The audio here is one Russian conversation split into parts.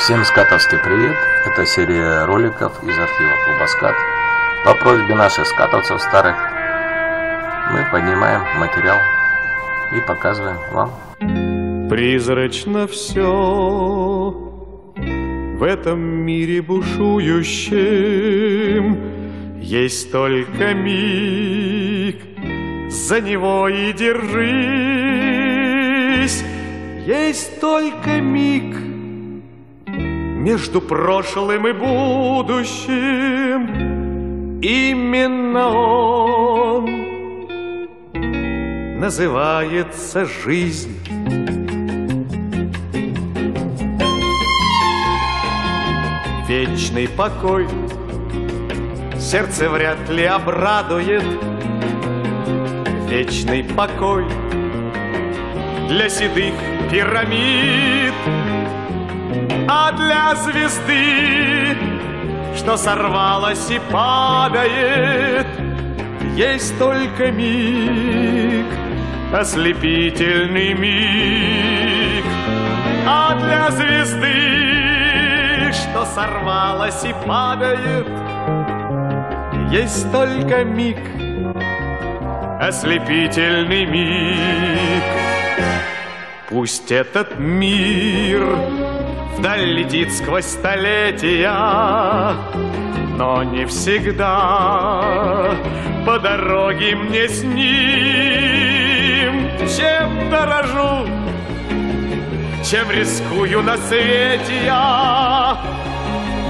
Всем скатовский привет! Это серия роликов из архива клуба скат. По просьбе наших скатовцев старых мы поднимаем материал и показываем вам. Призрачно все в этом мире бушующем, есть только миг, за него и держись. Есть только миг между прошлым и будущим, именно он называется жизнь. Вечный покой сердце вряд ли обрадует. Вечный покой для седых пирамид, а для звезды, что сорвалась и падает, есть только миг, ослепительный миг. А для звезды, что сорвалась и падает, есть только миг, ослепительный миг. Пусть этот мир вдаль летит сквозь столетия, но не всегда по дороге мне с ним. Чем дорожу, чем рискую на свете я,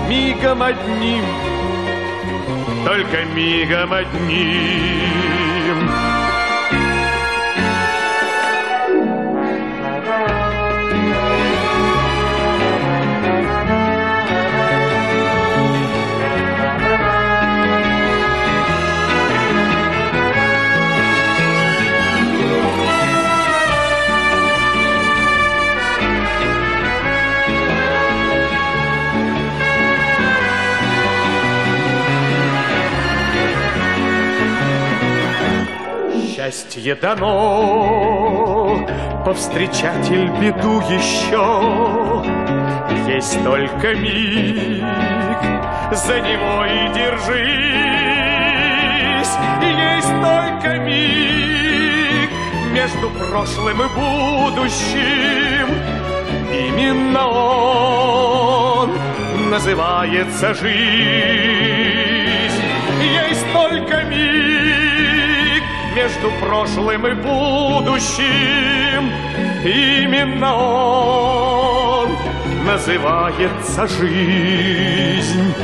мигом одним, только мигом одним. Счастье дано, повстречатель беду еще. Есть только миг, за него и держись. Есть только миг между прошлым и будущим, именно он называется жизнь. Есть только миг между прошлым и будущим, именно он называется жизнь.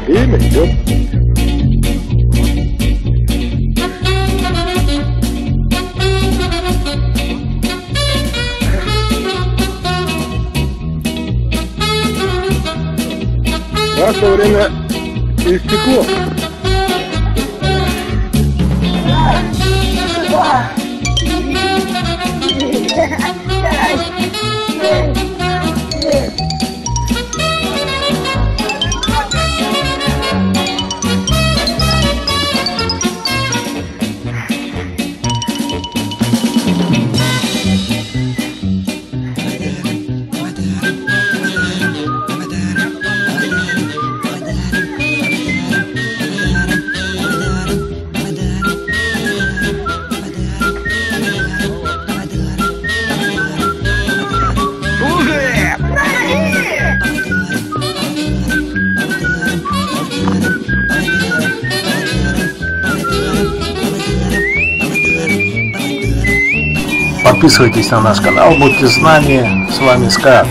Время идет. Наше время истекло. Подписывайтесь на наш канал, будьте с нами. С вами Скат.